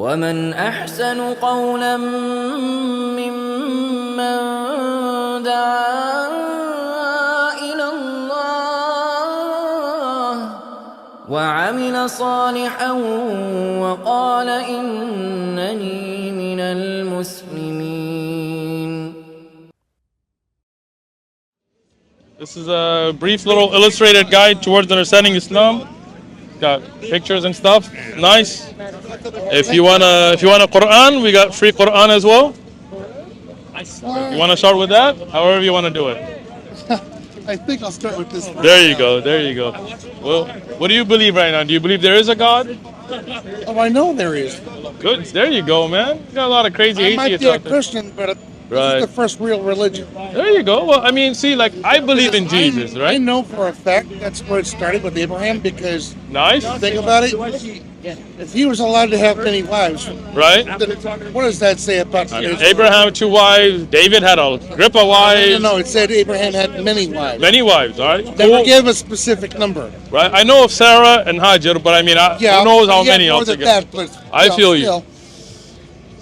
ومن أحسن قولا ممن دعا إلى الله وعمل صالحا وقال إنني من المسلمين. This is a brief little illustrated guide towards understanding Islam. Got pictures and stuff. Nice. If you wanna Quran, we got free Quran as well. You wanna start with that? However you wanna do it. I think I'll start with this one. There you go. There you go. Well, what do you believe right now? Do you believe there is a God? Oh, I know there is. Good. There you go, man. You got a lot of crazy I might atheists be a out there. Christian, but this is the first real religion. There you go. Well, I mean, see, like, I believe in Jesus, I right? know for a fact that's where it started with Abraham, because Nice. think about it. If he was allowed to have many wives, Right? then what does that say about Abraham had 2 wives. David had a grip of wives. No, it said Abraham had many wives. Many wives, all right? Never Cool. gave a specific number. Right? I know of Sarah and Hajar, but I mean, who knows how many more than altogether. that, but I feel you. still.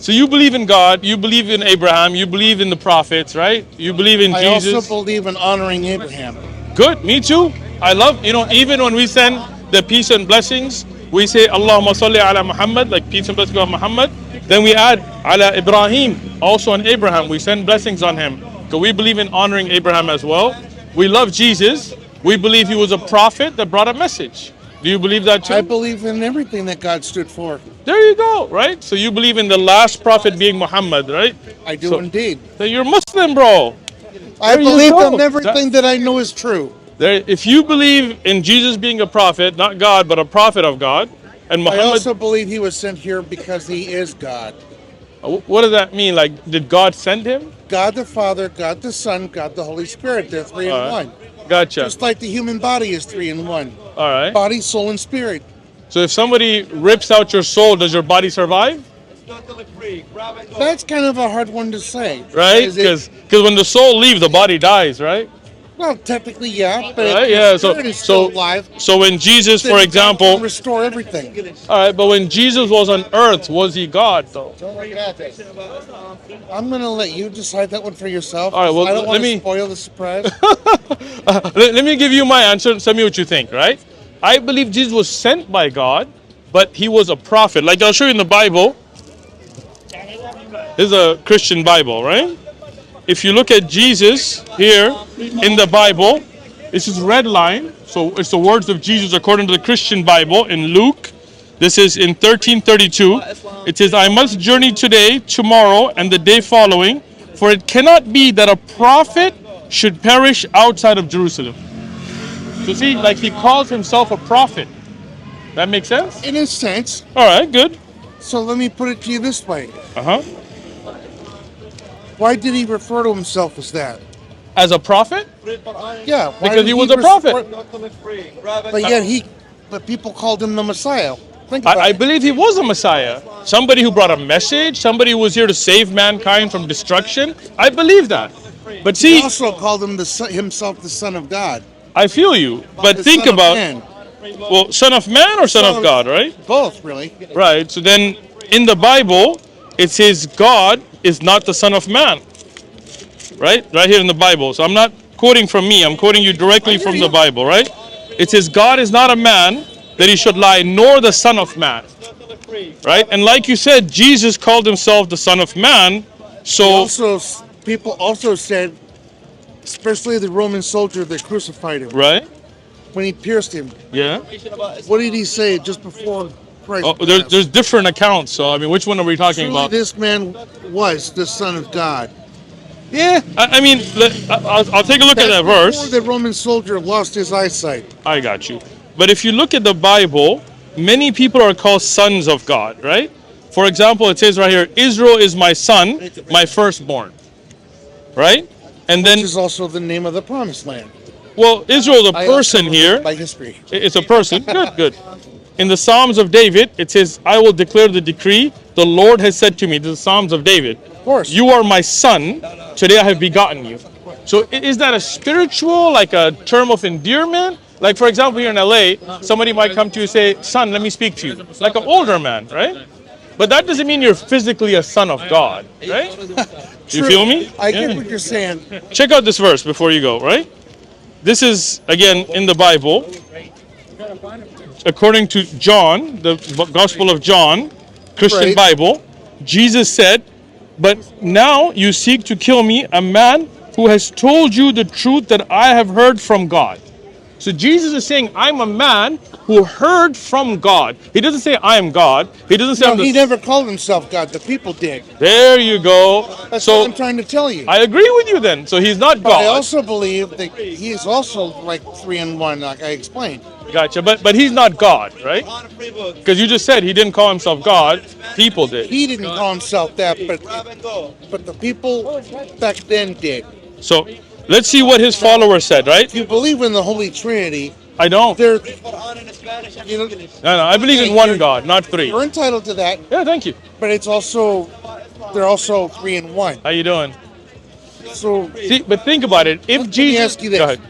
So you believe in God, you believe in Abraham, you believe in the prophets, right? You believe in I Jesus. also believe in honoring Abraham. Good, me too. I love, even when we send the peace and blessings, we say Allahumma salli ala Muhammad, like peace and blessings on Muhammad. Then we add ala Ibrahim, also on Abraham. We send blessings on him. Because we believe in honoring Abraham as well. We love Jesus. We believe he was a prophet that brought a message. Do you believe that too? I believe in everything that God stood for. There you go, right? So you believe in the last prophet being Muhammad, right? I do indeed. So you're Muslim, bro. I There you believe go. in everything that I know is true. If you believe in Jesus being a prophet, not God, but a prophet of God, and I Muhammad, also believe he was sent here because he is God. what does that mean? Like, did God send him? God the Father, God the Son, God the Holy Spirit. They're three in one. Gotcha. Just like the human body is three in one. All right. Body, soul, and spirit. So if somebody rips out your soul, does your body survive? That's kind of a hard one to say. Right? Because when the soul leaves, the body dies, right? Well, technically, yeah, but Right? the Yeah. spirit is still alive. So when Jesus, Then for God example, can restore everything. all right, but when Jesus was on earth, was he God though? I'm going to let you decide that one for yourself. All right, well, I don't want let to me- spoil the surprise. Let me give you my answer and tell me what you think, right? I believe Jesus was sent by God, but he was a prophet. Like I'll show you in the Bible. This is a Christian Bible, right? If you look at Jesus here in the Bible, this is red line. So it's the words of Jesus according to the Christian Bible in Luke. This is in 13:32. It says, I must journey today, tomorrow, and the day following, for it cannot be that a prophet should perish outside of Jerusalem. So see, like he calls himself a prophet. That makes sense? In a sense. All right, good. So let me put it to you this way. Uh-huh. Why did he refer to himself as that? As a prophet? Yeah. why Because did he was a prophet. But people called him the Messiah. Think about I it. believe he was a Messiah. Somebody who brought a message, somebody who was here to save mankind from destruction. I believe that. But He see, also called him himself the Son of God. I feel you. But The think Son of about, Man. well, Son of Man or Son of God, right? Both, really. Right. So then in the Bible, it says God is not the Son of Man. Right? Right here in the Bible. So I'm not quoting from me. I'm quoting you directly from the Bible, right? It says God is not a man that he should lie, nor the Son of Man. Right? And like you said, Jesus called himself the Son of Man. So People also said, especially the Roman soldier that crucified him, right? when he pierced him, Yeah. what did he say just before Christ? Oh, there's different accounts. So I mean, which one are we talking Truly, about? this man was the Son of God. Yeah. I mean, I'll take a look at that Before verse. the Roman soldier lost his eyesight. I got you. But if you look at the Bible, many people are called sons of God, right? For example, it says right here, Israel is my son, my firstborn. Right? And then, Which is also the name of the promised land. well, Israel is a I person also here. By history. It's a person. Good, good. In the Psalms of David, it says, I will declare the decree. The Lord has said to me, this is the Psalms of David. Of course. You are my son. Today I have begotten you. So is that a spiritual, like a term of endearment? Like, for example, here in LA, somebody might come to you and say, son, let me speak to you. Like an older man, right? But that doesn't mean you're physically a son of God, right? You feel me? I get what you're saying. Check out this verse before you go, right? This is, again, in the Bible. According to John, the Gospel of John, Christian Bible, Jesus said, "But now you seek to kill me, a man who has told you the truth that I have heard from God." So Jesus is saying, I'm a man who heard from God. He doesn't say I am God. He doesn't say he never called himself God. The people did. There you go. That's what I'm trying to tell you. I agree with you then. So he's not God. I also believe that he is also like 3 in 1, like I explained. Gotcha. But he's not God, right? Because you just said he didn't call himself God. People did. He didn't call himself that, but the people back then did. So let's see what his followers said, right? If you believe in the Holy Trinity, I don't. No, I believe in one God, not 3. You're entitled to that. Yeah, thank you. But they're also 3 in 1. How you doing? So see, but think about it. If Jesus, let me ask you this. Go ahead.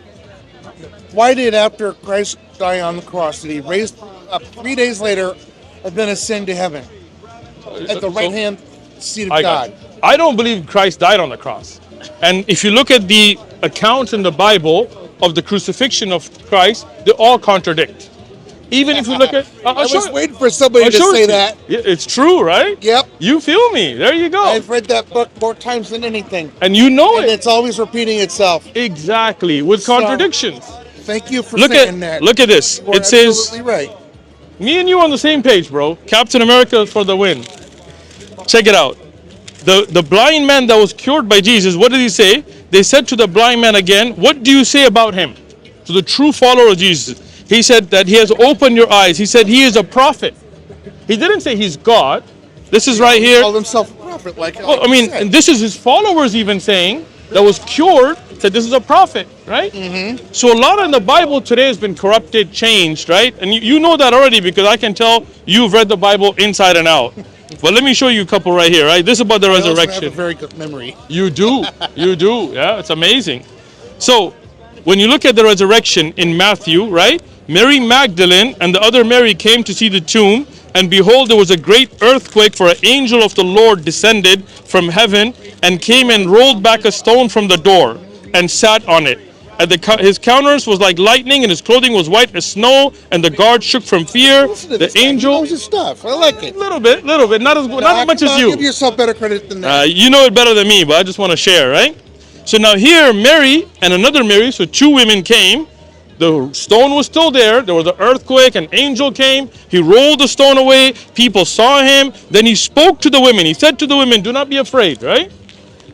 Why did after Christ die on the cross, did he raise up 3 days later and then ascend to heaven at the right hand seat of God? I don't believe Christ died on the cross. And if you look at the accounts in the Bible of the crucifixion of Christ, they all contradict. Even if you look at... I was waiting for somebody to say that. Yeah, it's true, right? Yep. You feel me. There you go. I've read that book more times than anything. And you know it. It's always repeating itself. Exactly, with contradictions. Thank you for saying that. Look at this. You're it says... absolutely right. Me and you on the same page, bro. Captain America for the win. Check it out. The blind man that was cured by Jesus, what did he say? They said to the blind man again, what do you say about him? To the true follower of Jesus. He said that he has opened your eyes. He said he is a prophet. He didn't say he's God. This is right here. He called himself a prophet. Well, I mean, and this is his followers even saying, that was cured, said this is a prophet, right? Mm-hmm. So a lot in the Bible today has been corrupted, changed, right? And you know that already because I can tell you've read the Bible inside and out. But let me show you a couple right here, right? This is about the resurrection. I also have a very good memory. You do. You do. Yeah, it's amazing. So when you look at the resurrection in Matthew, right? Mary Magdalene and the other Mary came to see the tomb, and behold, there was a great earthquake, for an angel of the Lord descended from heaven and came and rolled back a stone from the door and sat on it. And his countenance was like lightning, and his clothing was white as snow, and the guard shook from fear. The angel... He knows his stuff. I like it. Little bit. Not as much as you. Give yourself better credit than that. You know it better than me, but I just want to share, right? So now here, Mary and another Mary, so 2 women came. The stone was still there. There was an earthquake. An angel came. He rolled the stone away. People saw him. Then he spoke to the women. He said to the women, do not be afraid, right?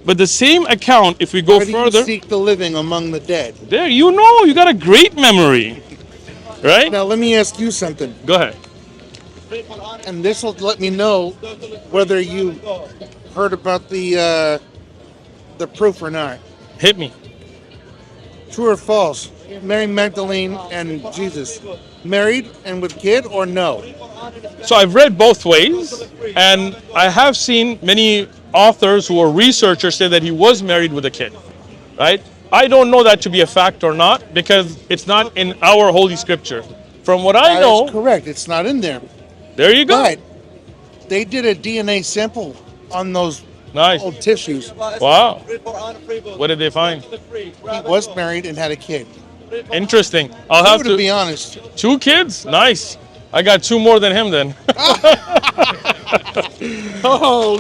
But the same account, if we go further... Why do you seek the living among the dead? There, you know, you got a great memory, right? Now, let me ask you something. Go ahead. And this will let me know whether you heard about the proof or not. Hit me. True or false? Mary Magdalene and Jesus, married and with kid or no? So I've read both ways, and I have seen many authors who are researchers say that he was married with a kid, right? I don't know that to be a fact or not because it's not in our holy scripture. From what I know... That's correct. It's not in there. There you go. But they did a DNA sample on those old tissues. Wow. What did they find? He was married and had a kid. Interesting. I'll have to be honest. 2 kids? Nice. I got 2 more than him then.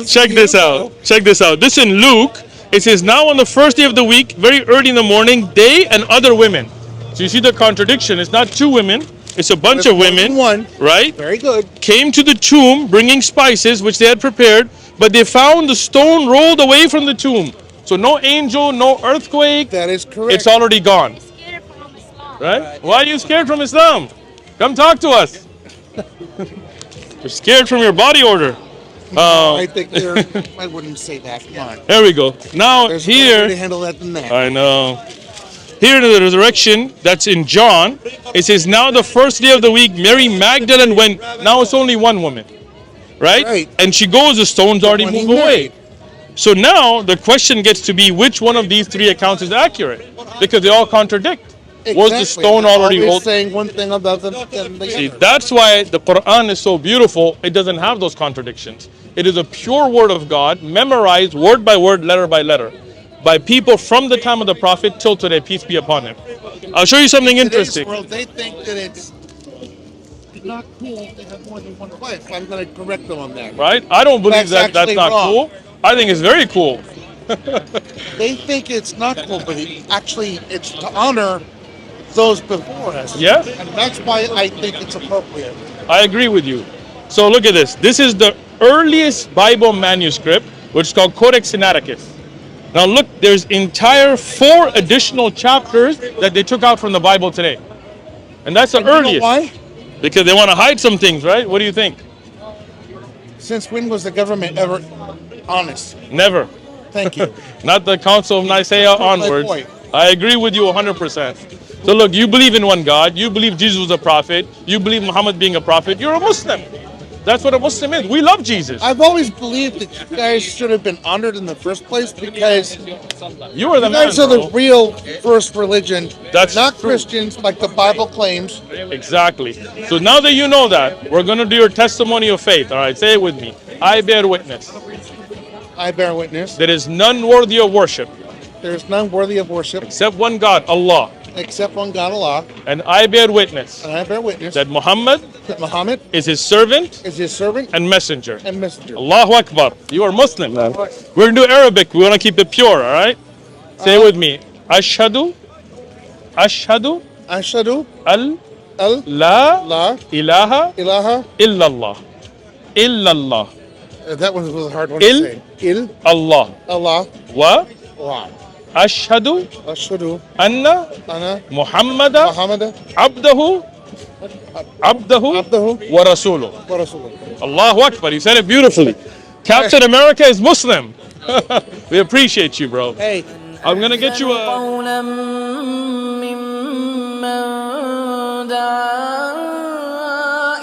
Check this out. Check this out. This in Luke. It says, now on the first day of the week, very early in the morning, they and other women. So you see the contradiction. It's not 2 women. It's a bunch of women. One. Right? Very good. Came to the tomb bringing spices, which they had prepared, but they found the stone rolled away from the tomb. So no angel, no earthquake. That is correct. It's already gone. Right? Why are you scared from Islam? Come talk to us. You're scared from your body order. I think I wouldn't say that. Come on. There we go. Now There's here, no way to handle that than that. I know. Here in the resurrection, that's in John, it says, now the first day of the week, Mary Magdalene went. Now it's only 1 woman. Right? And she goes, the stone's already moved away. So now the question gets to be which one of these 3 accounts is accurate? Because they all contradict. Was the stone already Always old? saying one thing about them than the See, other. that's why the Quran is so beautiful. It doesn't have those contradictions. It is a pure word of God, memorized word by word, letter by letter, by people from the time of the Prophet till today, peace be upon him. I'll show you something In today's interesting. world, they think that it's not cool to have more than one wife. I'm going to correct them on that. Right? I don't believe That's that's actually not wrong. cool. I think it's very cool. They think it's not cool, but actually it's to honor those before us. Yeah? And that's why I think it's appropriate. I agree with you. So look at this. This is the earliest Bible manuscript, which is called Codex Sinaiticus. Now look, there's entire 4 additional chapters that they took out from the Bible today. And that's the And you know earliest. why? Because they want to hide some things, right? What do you think? Since when was the government ever honest? Never. Thank you. Not the Council of Nicaea my onwards. point. I agree with you 100%. So look, you believe in one God. You believe Jesus was a prophet. You believe Muhammad being a prophet. You're a Muslim. That's what a Muslim is. We love Jesus. I've always believed that you guys should have been honored in the first place because You are the you guys man, are the bro. real first religion, That's not true. Christians like the Bible claims. Exactly. So now that you know that, we're going to do your testimony of faith. All right, say it with me. I bear witness. I bear witness. There is none worthy of worship There is none worthy of worship except one God, Allah. except one God, Allah. And I bear witness And I bear witness that Muhammad that Muhammad is his servant is his servant and messenger. and messenger. Allahu Akbar. You are Muslim, man. We're going to do Arabic. We want to keep it pure, all right? Say it with me. Ashhadu Ashhadu Ashhadu al al la la ilaha ilaha. illallah. Illallah. That one was a hard one Il- to say. Il Allah. Allah Wa Allah. ashhadu Ashhadu anna anna Muhammada Muhammad abdahu abdahu wa rasuluh. wa rasuluh. Allahu Akbar. You said it beautifully. Captain America is Muslim. We appreciate you, bro. Hey, I'm going to get you a... قولا ممن دعا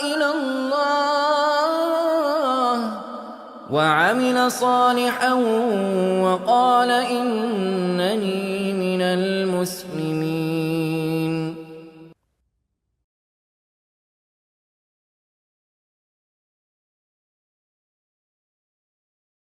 إلى الله وعمل صالحا وقال إنني من المسلمين